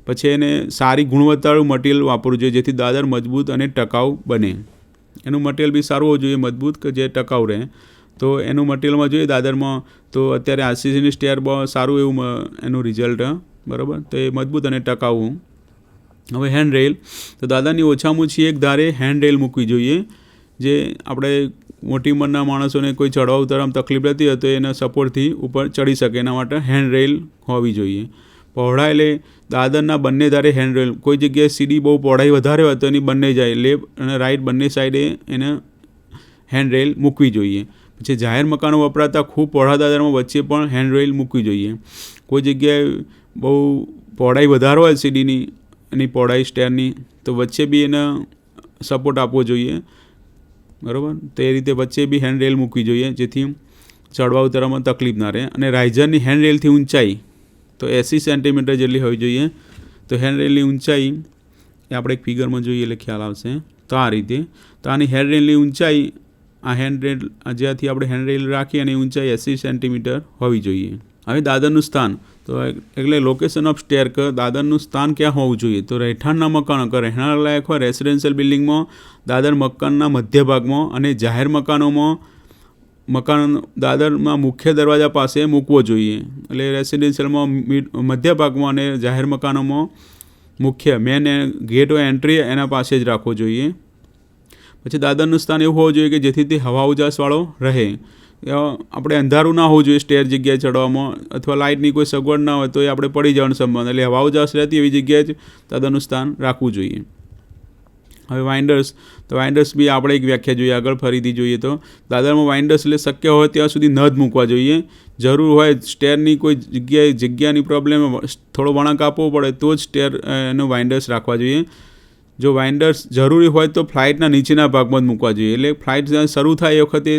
પછી એને સારી ગુણવત્તાવાળું મટીરિયલ વાપરવું જોઈએ, જેથી દાદર મજબૂત અને ટકાઉ બને. એનું મટીરિયલ બી સારું હોવું જોઈએ, મજબૂત, કે જે ટકાઉ રહે. તો એનું મટીરિયલમાં જોઈએ દાદરમાં, તો અત્યારે આરસીસીની સ્ટેર બહુ સારું એવું એનું રિઝલ્ટ, બરાબર. તો એ મજબૂત અને ટકાઉ. હવે હેન્ડરેલ, તો દાદરની ઓછામાં ઓછી એક ધારે હેન્ડરેલ મૂકવી જોઈએ, જે આપણે મોટી ઉંમરના માણસોને કોઈ ચડવા ઉતરવામાં તકલીફ રહેતી હોય તો એના સપોર્ટથી ઉપર ચડી શકે, એના માટે હેન્ડરેલ હોવી જોઈએ. પહોળાઈ એટલે દાદરના બંને ધારે હેન્ડરેલ, કોઈ જગ્યાએ સીડી બહુ પહોળાઈ વધારે હોય તો એની બંને જાય, લેફ્ટ અને રાઈટ બંને સાઈડે એને હેન્ડરેલ મૂકવી જોઈએ. પછી જાહેર મકાનો વપરાતા ખૂબ પહોળા દાદરમાં વચ્ચે પણ હેન્ડરેલ મૂકવી જોઈએ. કોઈ જગ્યાએ બહુ પહોળાઈ વધારે હોય સીડીની એની પહોળાઈ સ્ટેરની, તો વચ્ચે બી એને સપોર્ટ આપવો જોઈએ, બરાબર. તો એ રીતે વચ્ચે બી હેન્ડરેલ મૂકવી જોઈએ, જેથી ચડવા ઉતરવામાં તકલીફ ના રહે. અને રાઇઝરની હેન્ડરેલથી ઊંચાઈ તો 80 સેન્ટીમીટર જેટલી હોવી જોઈએ. તો હેન્ડરેલની ઊંચાઈ એ આપણે એક ફિગરમાં જોઈએ એટલે ખ્યાલ આવશે. તો આ રીતે, તો આની હેન્ડરેલની ઊંચાઈ, આ હેન્ડરેલ જ્યાંથી આપણે હેન્ડરેલ રાખીએ એની ઊંચાઈ 80 સેન્ટીમીટર હોવી જોઈએ. હવે દાદરનું સ્થાન, તો એટલે લોકેશન ઓફ સ્ટેર, કે દાદરનું સ્થાન ક્યાં હોવું જોઈએ. તો રહેઠાણના મકાનો, કે રહેણાંક લાયક હોય રેસિડેન્શિયલ બિલ્ડિંગમાં દાદર મકાનના મધ્ય ભાગમાં, અને જાહેર મકાન દાદરમાં મુખ્ય દરવાજા પાસે મૂકવો જોઈએ. એટલે રેસિડેન્શિયલમાં મધ્ય ભાગમાં અને જાહેર મકાનોમાં મુખ્ય મેન ગેટ હોય એન્ટ્રી એના પાસે જ રાખવો જોઈએ. પછી દાદરનું સ્થાન એવું હોવું જોઈએ કે જેથી તે હવા ઉજાસવાળો રહે. આપણે અંધારું ના હોવું જોઈએ સ્ટેર જગ્યાએ ચડવામાં, અથવા લાઇટની કોઈ સગવડ ના હોય તો એ આપણે પડી જવાનો સંભાવના, એટલે હવા ઉજાસ રહેતી એવી જગ્યાએ જ દાદરનું સ્થાન રાખવું જોઈએ. હવે વાઇન્ડર્સ, તો વાઇન્ડર્સ બી આપણે એક વ્યાખ્યા જોઈએ આગળ ફરીથી જોઈએ તો દાદરમાં વાઇન્ડર્સ એટલે શક્ય હોય ત્યાં સુધી ન જ મૂકવા જોઈએ. જરૂર હોય સ્ટેરની કોઈ જગ્યાની પ્રોબ્લેમ, થોડો વળાંક આપવો પડે તો જ સ્ટેર એનો વાઇન્ડર્સ રાખવા જોઈએ. જો વાઇન્ડર્સ જરૂરી હોય તો ફ્લાઇટના નીચેના ભાગમાં જ મૂકવા જોઈએ. એટલે ફ્લાઇટ શરૂ થાય એ વખતે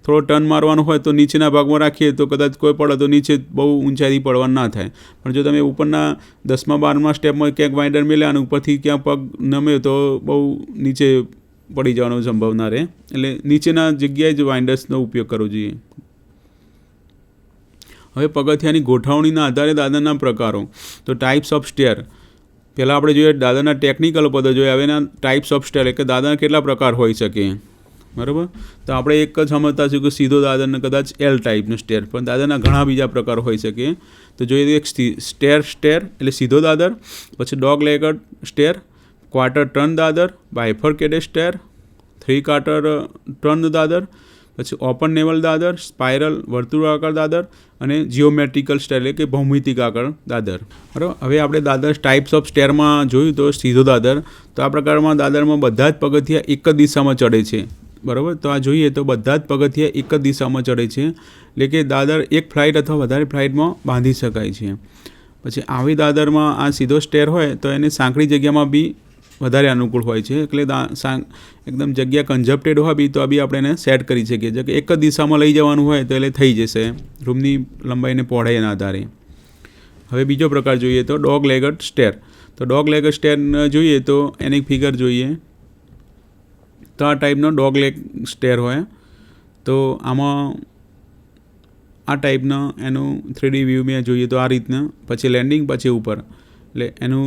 થોડો ટર્ન મારવાનો હોય તો નીચેના ભાગમાં રાખીએ તો કદાચ કોઈ પડે તો નીચે બહુ ઊંચાઈથી પડવાનું ના થાય. પણ જો તમે ઉપરના 10મા 12મા સ્ટેપમાં ક્યાંક વાઇન્ડર મેલ્યા અને ઉપરથી ક્યાં પગ નમે તો બહુ નીચે પડી જવાની સંભાવના રહે, એટલે નીચેના જગ્યાએ જ વાઇન્ડર્સનો ઉપયોગ કરવો જોઈએ. હવે પગથિયાની ગોઠવણીના આધારે દાદરના પ્રકારો. તો ટાઈપ્સ ઓફ સ્ટેર. પહેલાં આપણે જોઈએ દાદરના ટેકનિકલ પદો જોઈએ. હવે એના ટાઈપ્સ ઓફ સ્ટેર એટલે દાદરના કેટલા પ્રકાર હોઈ શકે, બરાબર. તો આપણે એક જ સમજતા છું કે સીધો દાદરને કદાચ એલ ટાઈપનો સ્ટેર, પણ દાદરના ઘણા બીજા પ્રકાર હોઈ શકે. તો જોઈએ એક સ્ટેર એટલે સીધો દાદર, પછી ડોગ લેગડ સ્ટેર, ક્વાર્ટર ટર્ન દાદર, બાયફર્કેટેડ સ્ટેર, 3 ક્વાર્ટર ટર્ન દાદર, પછી ઓપન નેવલ દાદર, સ્પાઇરલ વર્તુળાકાર દાદર અને જીઓમેટ્રિકલ સ્ટેર એટલે કે ભૌમિતિકાકાર દાદર. બરાબર. હવે આપણે દાદર ટાઈપ્સ ઓફ સ્ટેરમાં જોયું તો સીધો દાદર. તો આ પ્રકારમાં દાદરમાં બધા જ પગથિયા એક જ દિશામાં ચડે છે, બરાબર. તો આ જોઈએ તો બધા જ પગથિયા એક જ દિશામાં ચડે છે, એટલે કે દાદર એક ફ્લાઇટ અથવા વધારે ફ્લાઇટમાં બાંધી શકાય છે. પછી આવી દાદરમાં આ સીધો સ્ટેર હોય તો એને સાંકડી જગ્યામાં બી વધારે અનુકૂળ હોય છે, એટલે એકદમ જગ્યા કન્ઝપ્ટેડ હોય બી તો બી આપણે એને સેટ કરી શકીએ છીએ કે એક જ દિશામાં લઈ જવાનું હોય તો એટલે થઈ જશે રૂમની લંબાઈને પહોળાઈના આધારે. હવે બીજો પ્રકાર જોઈએ તો ડોગ લેગડ સ્ટેર. તો ડોગ લેગડ સ્ટેર જોઈએ તો એની ફિગર જોઈએ તો આ ટાઈપનો ડોગ લેગ સ્ટેર હોય. તો આમાં આ ટાઈપનો એનું 3D વ્યૂ મેં જોઈએ તો આ રીતના, પછી લેન્ડિંગ, પછી ઉપર, એટલે એનું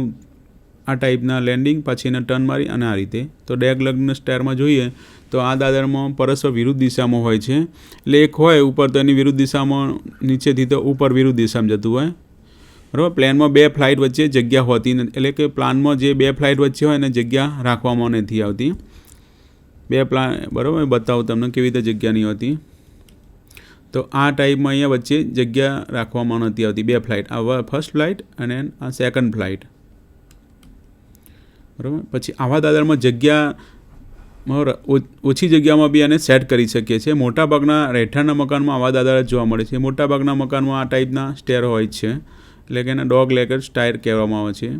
આ ટાઈપના લેન્ડિંગ, પછી એને ટર્ન મારી અને આ રીતે. તો ડોગ લેગ સ્ટેરમાં જોઈએ તો આ દાદરમાં પરસ્પર વિરુદ્ધ દિશામાં હોય છે, એટલે એક હોય ઉપર તો એની વિરુદ્ધ દિશામાં, નીચેથી તો ઉપર વિરુદ્ધ દિશામાં જતું હોય, બરાબર. પ્લેનમાં 2 ફ્લાઇટ વચ્ચે જગ્યા હોતી નથી, એટલે કે પ્લાનમાં જે 2 ફ્લાઇટ વચ્ચે હોય એને જગ્યા રાખવામાં નથી આવતી. 2 પ્લાન, બરાબર, બતાવું તમને કેવી રીતે જગ્યા નહીં હોતી. તો આ ટાઈપમાં અહીંયા વચ્ચે જગ્યા રાખવામાં નથી આવતી 2 ફ્લાઇટ, આ ફર્સ્ટ ફ્લાઇટ અને આ સેકન્ડ ફ્લાઇટ, બરાબર. પછી આવા દાદરમાં જગ્યા ઓછી જગ્યામાં બી આને સેટ કરી શકીએ છીએ. મોટાભાગના રહેઠાણના મકાનમાં આવા દાદર જોવા મળે છે. મોટાભાગના મકાનમાં આ ટાઈપના સ્ટેર હોય છે, એટલે કે એને ડોગ લેગડ સ્ટાયર કહેવામાં આવે છે.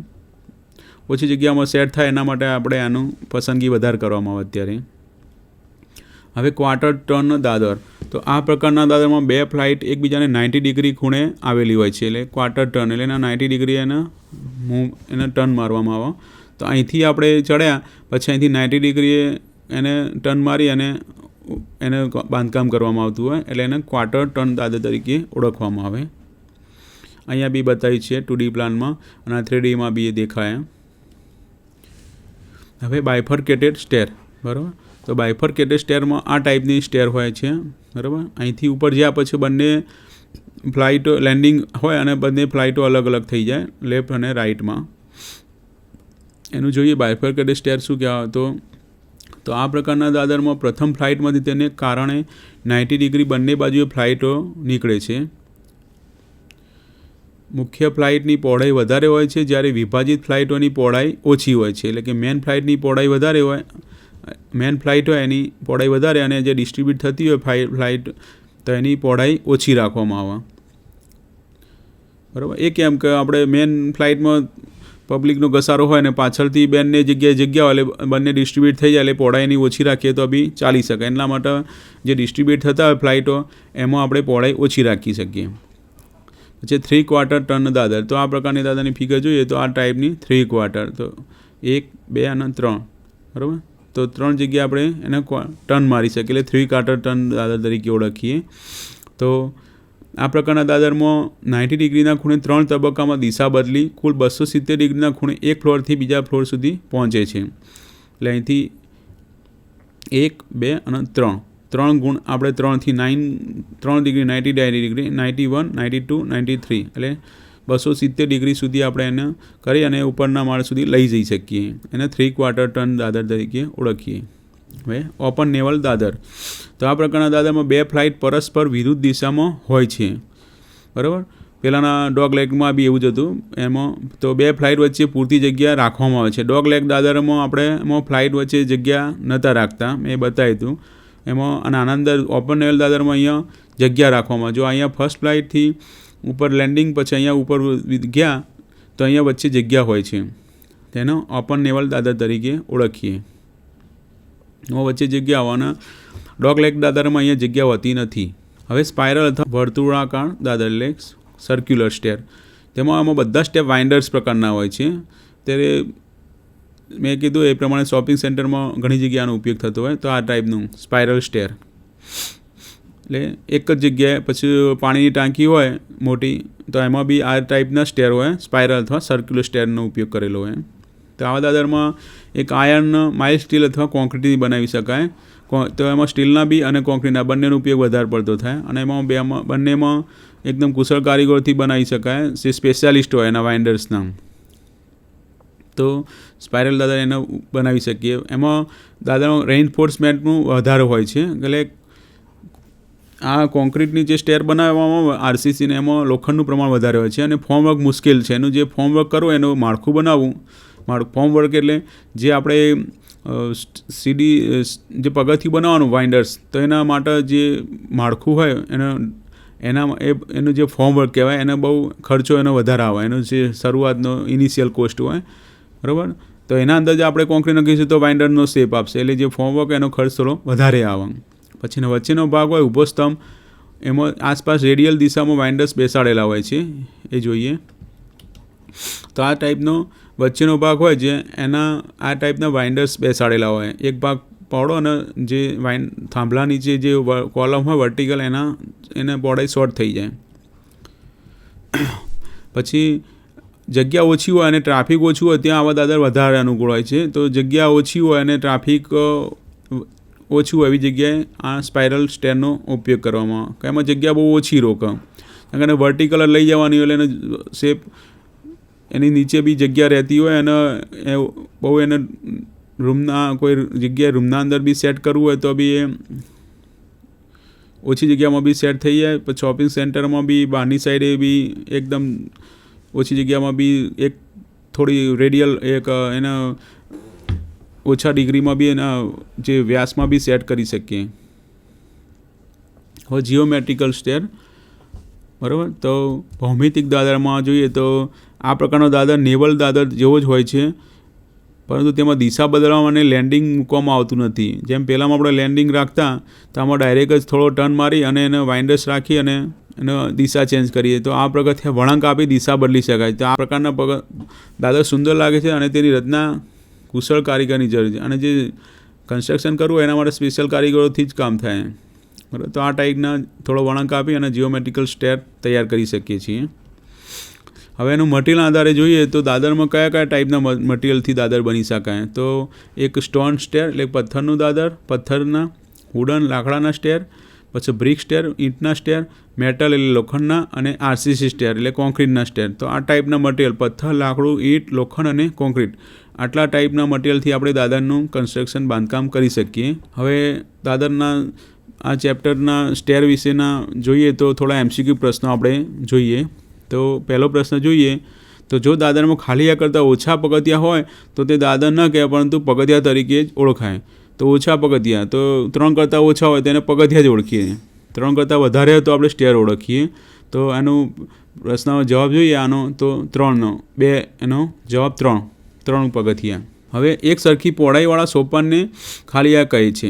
ઓછી જગ્યામાં સેટ થાય એના માટે આપણે આનું પસંદગી વધારે કરવામાં આવે અત્યારે. હવે ક્વાર્ટર ટર્ન દાદર. તો આ પ્રકારના દાદરમાં 2 ફ્લાઇટ એકબીજાને 90 ડિગ્રી ખૂણે આવેલી હોય છે, એટલે ક્વાર્ટર ટર્ન, એટલે એના 90 ડિગ્રી એને ટર્ન મારવામાં આવે. તો અહીંથી આપણે ચડ્યા પછી અહીંથી 90 ડિગ્રીએ એને ટર્ન મારી અને એને બાંધકામ કરવામાં આવતું હોય, એટલે એને ક્વાર્ટર ટર્ન દાદર તરીકે ઓળખવામાં આવે. અહીંયા બી બતાવી છે 2D પ્લાનમાં અને 3Dમાં બી એ દેખાય. હવે બાયફર્કેટેડ સ્ટેર, બરાબર. તો બાયફર્કેટેડ સ્ટેરમાં આ ટાઈપની સ્ટેર હોય છે, બરાબર. અહીંથી ઉપર જ્યાં પછી બંને ફ્લાઇટો લેન્ડિંગ હોય અને બંને ફ્લાઇટો અલગ અલગ થઈ જાય લેફ્ટ અને રાઇટમાં. એનું જોઈએ બાયફર્કેટેડ સ્ટેર શું કહેવાય. તો આ પ્રકારના દાદરમાં પ્રથમ ફ્લાઇટમાંથી તેને કારણે 90 ડિગ્રી બંને બાજુએ ફ્લાઇટો નીકળે છે. મુખ્ય ફ્લાઇટની પહોળાઈ વધારે હોય છે, જ્યારે વિભાજિત ફ્લાઇટોની પહોળાઈ ઓછી હોય છે, એટલે કે મેન ફ્લાઇટની પહોળાઈ વધારે હોય, મેન ફ્લાઇટ હોય એની પહોળાઈ વધારે અને જે ડિસ્ટ્રીબ્યુટ થતી હોય ફ્લાઇટ તો એની પહોળાઈ ઓછી રાખવામાં આવે, બરાબર. એ કેમ કે આપણે મેન ફ્લાઇટમાં પબ્લિકનો ઘસારો હોય ને પાછળથી બંને જગ્યા હોય એટલે બંને ડિસ્ટ્રીબ્યુટ થઈ જાય, એટલે પહોળાઈની ઓછી રાખીએ તો બી ચાલી શકે. એટલા માટે જે ડિસ્ટ્રીબ્યુટ થતા હોય ફ્લાઇટો એમાં આપણે પહોળાઈ ઓછી રાખી શકીએ. પછી 3 ક્વાર્ટર ટર્ન દાદર. તો આ પ્રકારની દાદરની ફિગર જોઈએ તો આ ટાઈપની 3 ક્વાર્ટર, તો 1, 2 અને 3, બરાબર. તો 3 જગ્યાએ આપણે એને ટર્ન મારી શકીએ, એટલે 3 ક્વાર્ટર ટર્ન દાદર તરીકે ઓળખીએ. તો આ પ્રકારના દાદરમાં 90 ડિગ્રીના ખૂણે 3 તબક્કામાં દિશા બદલી કુલ 270 ડિગ્રીના ખૂણે એક ફ્લોરથી બીજા ફ્લોર સુધી પહોંચે છે. એટલે અહીંથી 1, 2 અને 3 ગુણ આપણે 3 ડિગ્રી 90 ડિગ્રી 91, 92, 93 એટલે 270 ડિગ્રી સુધી આપણે એને કરી અને ઉપરના માળ સુધી લઈ જઈ શકીએ. એને 3 ક્વાર્ટર ટર્ન દાદર તરીકે ઓળખીએ. હવે ઓપન નેવલ દાદર. તો આ પ્રકારના દાદરમાં 2 ફ્લાઇટ પરસ્પર વિરુદ્ધ દિશામાં હોય છે, બરાબર. પહેલાંના ડોગ લેગમાં બી એવું જ હતું. એમાં તો 2 ફ્લાઇટ વચ્ચે પૂરતી જગ્યા રાખવામાં આવે છે. ડોગ લેગ દાદરમાં આપણે એમાં ફ્લાઇટ વચ્ચે જગ્યા નહોતા રાખતા, મેં બતાવ્યું હતું એમાં. અને આના અંદર ઓપન નેવલ દાદરમાં અહીંયા જગ્યા રાખવામાં. જો અહીંયા ફર્સ્ટ ફ્લાઇટથી ઉપર લેન્ડિંગ પછી અહીંયા ઉપર ગયા તો અહીંયા વચ્ચે જગ્યા હોય છે, તેનો ઓપન નેવલ દાદર તરીકે ઓળખીએ. વચ્ચે જગ્યા આવવાના ડોગ લેગ દાદરમાં અહીંયા જગ્યા હોતી નથી. હવે સ્પાઇરલ અથવા વર્તુળાકાર દાદર એટલે સર્ક્યુલર સ્ટેર. તેમાં આમાં બધા સ્ટેપ વાઇન્ડર્સ પ્રકારના હોય છે. ત્યારે મેં કીધું એ પ્રમાણે શોપિંગ સેન્ટરમાં ઘણી જગ્યાનો ઉપયોગ થતો હોય. તો આ ટાઈપનું સ્પાઇરલ સ્ટેર એટલે એક જ જગ્યાએ પછી પાણીની ટાંકી હોય મોટી, તો એમાં બી આ ટાઈપના સ્ટેર હોય, સ્પાઇરલ અથવા સર્ક્યુલર સ્ટેરનો ઉપયોગ કરેલો હોય. તો આવા દાદરમાં એક આયર્ન, માઇલ્ડ સ્ટીલ અથવા કોન્ક્રીટથી બનાવી શકાય. તો એમાં સ્ટીલના બી અને કોન્ક્રીટના બંનેનો ઉપયોગ વધારે પડતો થાય, અને એમાં બંનેમાં એકદમ કુશળ કારીગરોથી બનાવી શકાય, જે સ્પેશિયાલિસ્ટ હોય એના વાઇન્ડર્સના. તો સ્પાઇરલ દાદર એને બનાવી શકીએ. એમાં દાદરનો રેઇનફોર્સમેન્ટનું વધારે હોય છે. એટલે આ કોન્ક્રીટની જે સ્ટેર બનાવવામાં આરસીસીને એમાં લોખંડનું પ્રમાણ વધારે હોય છે, અને ફોર્મવર્ક મુશ્કેલ છે. એનું જે ફોર્મવર્ક કરવું, એનું માળખું બનાવવું. ફોર્મવર્ક એટલે જે આપણે સીડી જે પગથિયું બનાવવાનું વાઇન્ડર્સ, તો એના માટે જે માળખું હોય એનું જે ફોર્મવર્ક કહેવાય, એને બહુ ખર્ચો એનો વધારે આવે. એનો જે શરૂઆતનો ઇનિશિયલ કોસ્ટ હોય, બરાબર. તો એના અંદર જે આપણે કોન્ક્રીટ નાખીશું તો વાઇન્ડરનો શેપ આપશે, એટલે જે ફોર્મવર્ક એનો ખર્ચ થોડો વધારે આવે. પછીનો વચ્ચેનો ભાગ હોય ઊભો સ્તંભ, એમાં આસપાસ રેડિયલ દિશામાં વાઇન્ડર્સ બેસાડેલા હોય છે, એ જોઈએ. તો આ ટાઈપનો વચ્ચેનો ભાગ હોય જે એના આ ટાઈપના વાઇન્ડર્સ બેસાડેલા હોય. એક ભાગ પહોળો અને જે થાંભલા નીચે જે કોલમ હોય વર્ટિકલ, એને પહોળાઈ શોર્ટ થઈ જાય. પછી જગ્યા ઓછી હોય અને ટ્રાફિક ઓછું હોય ત્યાં આવા દાદર વધારે અનુકૂળ હોય છે. તો જગ્યા ઓછી હોય અને ટ્રાફિક ઓછું હોય એવી જગ્યાએ આ સ્પાઇરલ સ્ટેરનો ઉપયોગ કરવામાં આવે. એમાં જગ્યા બહુ ઓછી રોકે, કારણ કે વર્ટિકલ લઈ જવાની હોય, એટલે એનો શેપ એની નીચે બી જગ્યા રહેતી હોય, અને બહુ એને રૂમના કોઈ જગ્યાએ રૂમના અંદર બી સેટ કરવું હોય તો બી એ ઓછી જગ્યામાં બી સેટ થઈ જાય. પછી શોપિંગ સેન્ટરમાં બી બહારની સાઈડે બી એકદમ ઓછી જગ્યામાં બી એક થોડી રેડિયલ એના ઓછા ડિગ્રીમાં બી એના જે વ્યાસમાં બી સેટ કરી શકીએ. હવે જીઓમેટ્રિકલ સ્ટેર, બરાબર. તો ભૌમિતિક દાદરમાં જોઈએ તો આ પ્રકારનો દાદર નેવલ દાદર જેવો જ હોય છે, પરંતુ તેમાં દિશા બદલવા અને લેન્ડિંગ મૂકવામાં આવતું નથી. જેમ પહેલાંમાં આપણે લેન્ડિંગ રાખતા, તો આમાં ડાયરેક્ટ જ થોડો ટર્ન મારી અને એને વાઇન્ડર્સ રાખી અને એનો દિશા ચેન્જ કરીએ. તો આ પ્રકારથી વળાંક આપી દિશા બદલી શકાય. તો આ પ્રકારના દાદર સુંદર લાગે છે, અને તેની રચના કુશળ કારીગરની જરૂર છે, અને જે કન્સ્ટ્રક્શન કરવું એના માટે સ્પેશિયલ કારીગરોથી જ કામ થાય, બરાબર. તો આ ટાઈપના થોડો વળાંક આપી અને જીઓમેટ્રિકલ સ્ટેર તૈયાર કરી શકીએ છીએ. હવે એનું મટીરિયલ આધારે જોઈએ તો દાદરમાં કયા કયા ટાઈપના મટીરિયલથી દાદર બની શકાય. તો એક સ્ટોન સ્ટેર એટલે પથ્થરનું દાદર, પથ્થરના, વુડન લાકડાના સ્ટેર, પછી બ્રિક સ્ટેર ઈંટના સ્ટેર, મેટલ એટલે લોખંડના, અને આરસીસી સ્ટેર એટલે કોન્ક્રીટના સ્ટેર. તો આ ટાઈપના મટીરિયલ પથ્થર, લાકડું, ઈંટ, લોખંડ અને કોન્ક્રીટ, આટલા ટાઈપના મટીરિયલથી આપણે દાદરનું કન્સ્ટ્રક્શન બાંધકામ કરી શકીએ. હવે દાદરના આ ચેપ્ટરના સ્ટેર વિશેના જોઈએ તો થોડા MCQ પ્રશ્નો આપણે જોઈએ. તો પહેલો પ્રશ્ન જોઈએ તો જો દાદરમાં ખાલી કરતાં ઓછા પગથિયાં હોય તો તે દાદર ન કહેવાય, પરંતુ પગથિયા તરીકે જ ઓળખાય. તો ઓછા પગથિયાં, તો 3 કરતાં ઓછા હોય તેને પગથિયા જ ઓળખીએ. 3 કરતાં વધારે હોય તો આપણે સ્ટેર ઓળખીએ. તો એનું પ્રશ્નનો જવાબ જોઈએ આનો તો 3નો 2, એનો જવાબ 3 પગથિયાં. હવે એક સરખી પહોળાઈવાળા સોપાનને ખાલી કહે છે.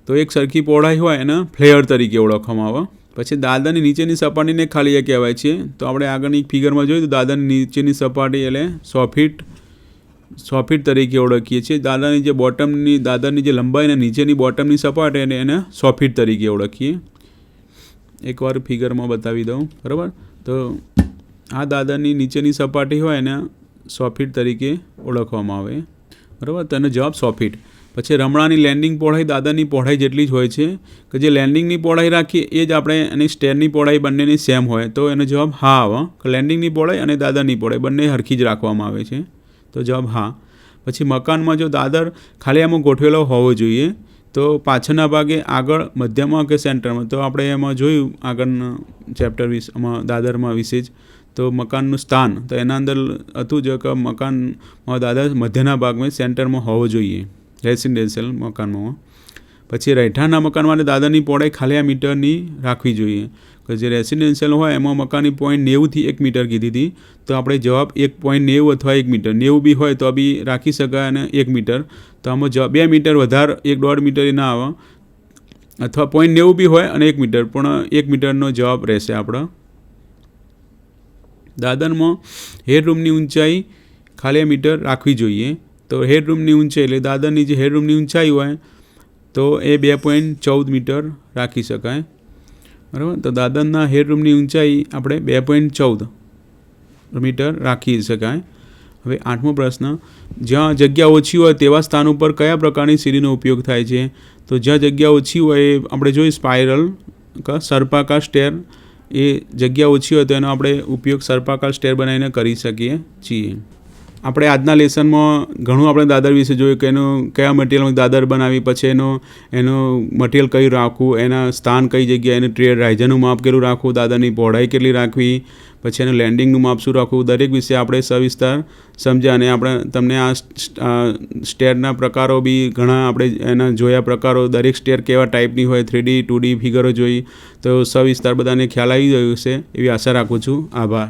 તો એક સરખી પહોળાઈ હોય એને ફ્લેયર તરીકે ઓળખવામાં આવે. પછી દાદરની નીચેની સપાટીને ખાલી કહેવાય છે. તો આપણે આગળની ફિગરમાં જોઈએ તો દાદરની નીચેની સપાટી એટલે 100 ફીટ તરીકે ઓળખીએ છીએ. દાદરની જે લંબાઈ અને નીચેની બોટમની સપાટી એને 100 ફીટ તરીકે ઓળખીએ. એકવાર ફિગરમાં બતાવી દઉં, બરાબર. તો આ દાદરની નીચેની સપાટી હોય એને 100 ફીટ તરીકે ઓળખવામાં આવે, બરાબર. તો એનો જવાબ 100 ફીટ. પછી રમણાની લેન્ડિંગ પહોળાઈ દાદરની પહોળાઈ જેટલી જ હોય છે, કે જે લેન્ડિંગની પહોળાઈ રાખીએ એ જ આપણે એની સ્ટેરની પહોળાઈ બંનેની સેમ હોય. તો એનો જવાબ હા આવે. લેન્ડિંગની પહોળાઈ અને દાદરની પહોળાઈ બંને સરખી જ રાખવામાં આવે છે. તો જવાબ હા. પછી મકાનમાં જો દાદર ખાલી ગોઠવેલો હોવો જોઈએ, તો પાછળના ભાગે આગળ, મધ્યમાં કે સેન્ટરમાં. તો આપણે એમાં જોયું આગળના ચેપ્ટર વિશેમાં દાદરમાં વિશે જ. તો મકાનનું સ્થાન તો એના અંદર હતું જ કે મકાનમાં દાદર મધ્યના ભાગમાં સેન્ટરમાં હોવો જોઈએ રેસિડેન્શિયલ મકાનમાં. પછી રહેઠાણના મકાન માટે દાદરની પહોળાઈ ખાલી મીટરની રાખવી જોઈએ. કે જે રેસિડેન્શિયલ હોય એમાં મકાનની 0.90થી 1 મીટર કીધી હતી. તો આપણે જવાબ 1.90 અથવા 1 મીટર, 90 બી હોય તો બી રાખી શકાય, અને 1 મીટર. તો આમાં જવાબ 2 મીટર વધારે 1.5 મીટર ના આવે, અથવા 0.90 બી હોય અને 1 મીટર, પણ 1 મીટરનો જવાબ રહેશે આપણો. દાદરમાં હેડરૂમની ઊંચાઈ ખાલી મીટર રાખવી જોઈએ. તો હેડરૂમની ઊંચાઈ એટલે દાદરની જે હેડરૂમની ઊંચાઈ હોય તો એ 2.14 મીટર રાખી શકાય. બરાબર. તો દાદરના હેડરૂમની ઊંચાઈ આપણે 2.14 મીટર રાખી શકાય. હવે 8મો પ્રશ્ન, જ્યાં જગ્યા ઓછી હોય તેવા સ્થાન ઉપર કયા પ્રકારની સીડીનો ઉપયોગ થાય છે? તો જ્યાં જગ્યા ઓછી હોય એ આપણે જોઈએ સ્પાઇરલ સર્પાકાર સ્ટેર, એ જગ્યા ઓછી હોય તો એનો આપણે ઉપયોગ સર્પાકાર સ્ટેર બનાવીને કરી શકીએ છીએ. આપણે આજના લેસનમાં ઘણું આપણે દાદર વિશે જોયું કે એનું કયા મટીરિયલમાં દાદર બનાવી, પછી એનું મટીરિયલ કઈ રાખવું, એના સ્થાન કઈ જગ્યાએ, એનું ટ્રેડ રાઇઝરનું માપ કેટલું રાખવું, દાદરની પહોળાઈ કેટલી રાખવી, પછી એનું લેન્ડિંગનું માપ શું રાખવું, દરેક વિશે આપણે સવિસ્તાર સમજ્યા. અને આપણે તમને આ સ્ટેરના પ્રકારો બી ઘણા આપણે એના જોયા પ્રકારો, દરેક સ્ટેર કેવા ટાઈપની હોય, 3D 2D ફિગરો જોઈ, તો સવિસ્તાર બધાને ખ્યાલ આવી ગયો છે એવી આશા રાખું છું. આભાર.